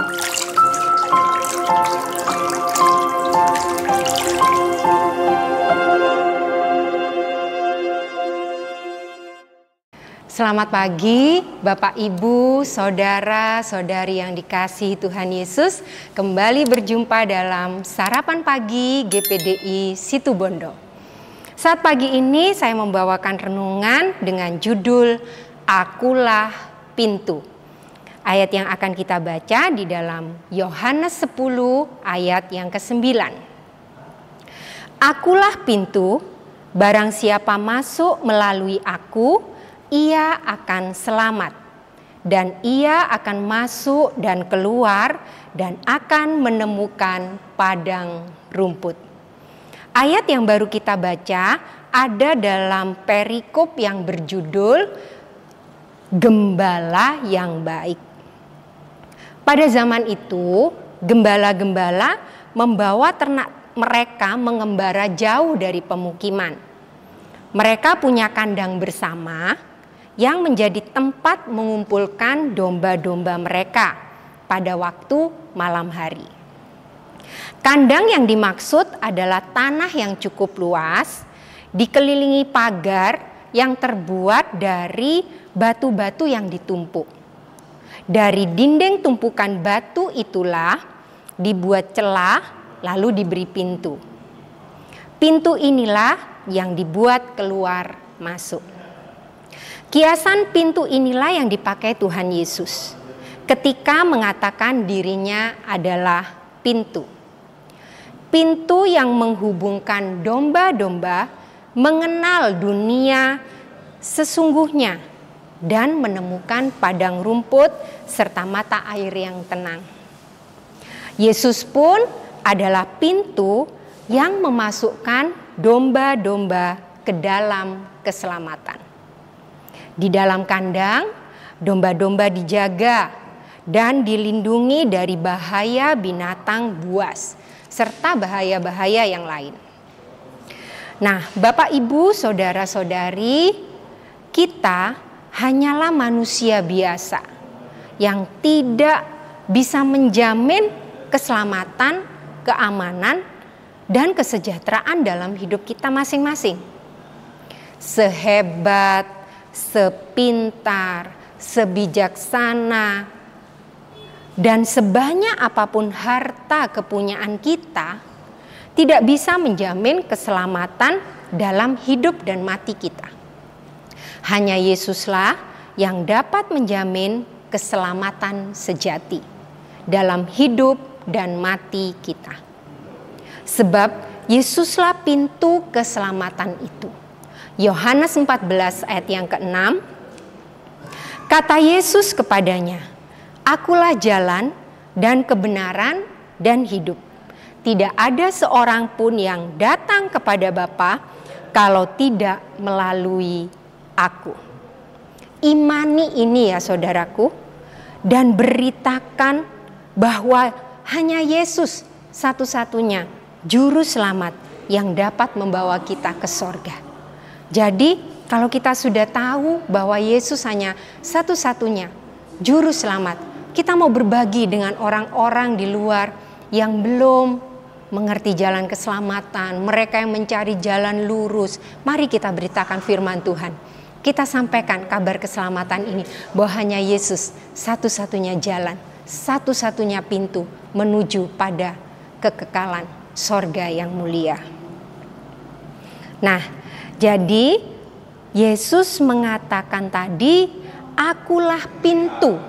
Selamat pagi Bapak Ibu, Saudara-saudari yang dikasihi Tuhan Yesus. Kembali berjumpa dalam Sarapan Pagi GPDI Situbondo. Saat pagi ini saya membawakan renungan dengan judul Akulah Pintu. Ayat yang akan kita baca di dalam Yohanes 10 ayat yang ke-9. Akulah pintu, barang siapa masuk melalui aku, ia akan selamat, dan ia akan masuk dan keluar dan akan menemukan padang rumput. Ayat yang baru kita baca ada dalam perikop yang berjudul Gembala yang Baik. Pada zaman itu, gembala-gembala membawa ternak mereka mengembara jauh dari pemukiman. Mereka punya kandang bersama yang menjadi tempat mengumpulkan domba-domba mereka pada waktu malam hari. Kandang yang dimaksud adalah tanah yang cukup luas, dikelilingi pagar yang terbuat dari batu-batu yang ditumpuk. Dari dinding tumpukan batu itulah dibuat celah lalu diberi pintu. Pintu inilah yang dibuat keluar masuk. Kiasan pintu inilah yang dipakai Tuhan Yesus ketika mengatakan dirinya adalah pintu. Pintu yang menghubungkan domba-domba mengenal dunia sesungguhnya dan menemukan padang rumput serta mata air yang tenang. Yesus pun adalah pintu yang memasukkan domba-domba ke dalam keselamatan. Di dalam kandang, domba-domba dijaga dan dilindungi dari bahaya binatang buas serta bahaya-bahaya yang lain. Nah, Bapak Ibu, Saudara-saudari, kita hanyalah manusia biasa yang tidak bisa menjamin keselamatan, keamanan, dan kesejahteraan dalam hidup kita masing-masing. Sehebat, sepintar, sebijaksana, dan sebanyak apapun harta kepunyaan kita, tidak bisa menjamin keselamatan dalam hidup dan mati kita. Hanya Yesuslah yang dapat menjamin keselamatan sejati dalam hidup dan mati kita. Sebab Yesuslah pintu keselamatan itu. Yohanes 14 ayat yang ke-6, kata Yesus kepadanya, Akulah jalan dan kebenaran dan hidup. Tidak ada seorang pun yang datang kepada Bapa kalau tidak melalui aku. Imani ini ya saudaraku, dan beritakan bahwa hanya Yesus satu-satunya juru selamat yang dapat membawa kita ke sorga. Jadi kalau kita sudah tahu bahwa Yesus hanya satu-satunya juru selamat, kita mau berbagi dengan orang-orang di luar yang belum mengerti jalan keselamatan, mereka yang mencari jalan lurus. Mari kita beritakan firman Tuhan. Kita sampaikan kabar keselamatan ini bahwa hanya Yesus satu-satunya jalan, satu-satunya pintu menuju pada kekekalan sorga yang mulia. Nah, jadi Yesus mengatakan tadi, akulah pintu.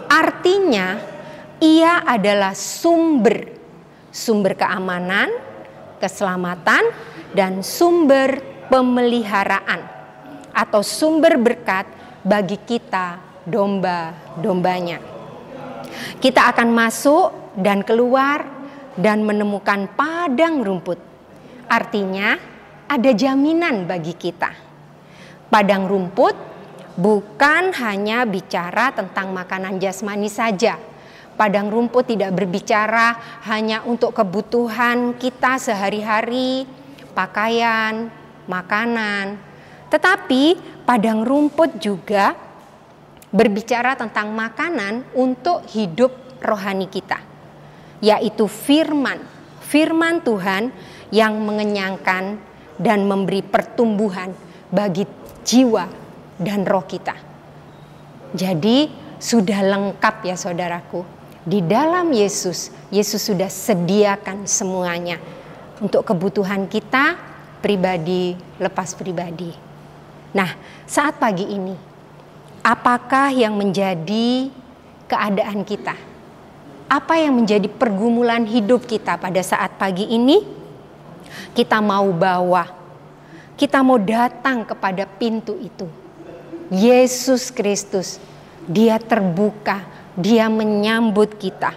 Artinya ia adalah sumber keamanan, keselamatan, dan sumber pemeliharaan atau sumber berkat bagi kita domba-dombanya. Kita akan masuk dan keluar dan menemukan padang rumput. Artinya ada jaminan bagi kita. Padang rumput bukan hanya bicara tentang makanan jasmani saja. Padang rumput tidak berbicara hanya untuk kebutuhan kita sehari-hari, pakaian, makanan. Tetapi padang rumput juga berbicara tentang makanan untuk hidup rohani kita, yaitu firman Tuhan yang mengenyangkan dan memberi pertumbuhan bagi jiwa dan roh kita. Jadi sudah lengkap ya saudaraku. Di dalam Yesus sudah sediakan semuanya untuk kebutuhan kita pribadi lepas pribadi. Nah, saat pagi ini, apakah yang menjadi keadaan kita? Apa yang menjadi pergumulan hidup kita pada saat pagi ini? Kita mau bawa, kita mau datang kepada pintu itu. Yesus Kristus, Dia terbuka, Dia menyambut kita.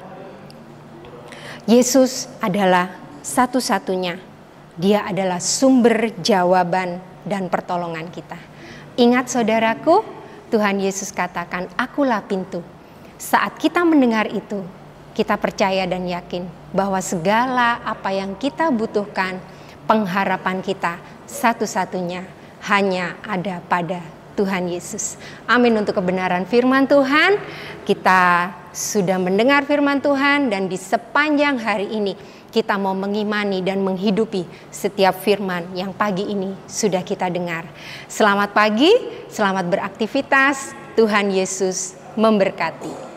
Yesus adalah satu-satunya, Dia adalah sumber jawaban dan pertolongan kita. Ingat saudaraku, Tuhan Yesus katakan, "Akulah pintu." Saat kita mendengar itu, kita percaya dan yakin bahwa segala apa yang kita butuhkan, pengharapan kita satu-satunya hanya ada pada Tuhan Yesus. Amin untuk kebenaran firman Tuhan. Kita sudah mendengar firman Tuhan dan di sepanjang hari ini kita mau mengimani dan menghidupi setiap firman yang pagi ini sudah kita dengar. Selamat pagi, selamat beraktivitas. Tuhan Yesus memberkati.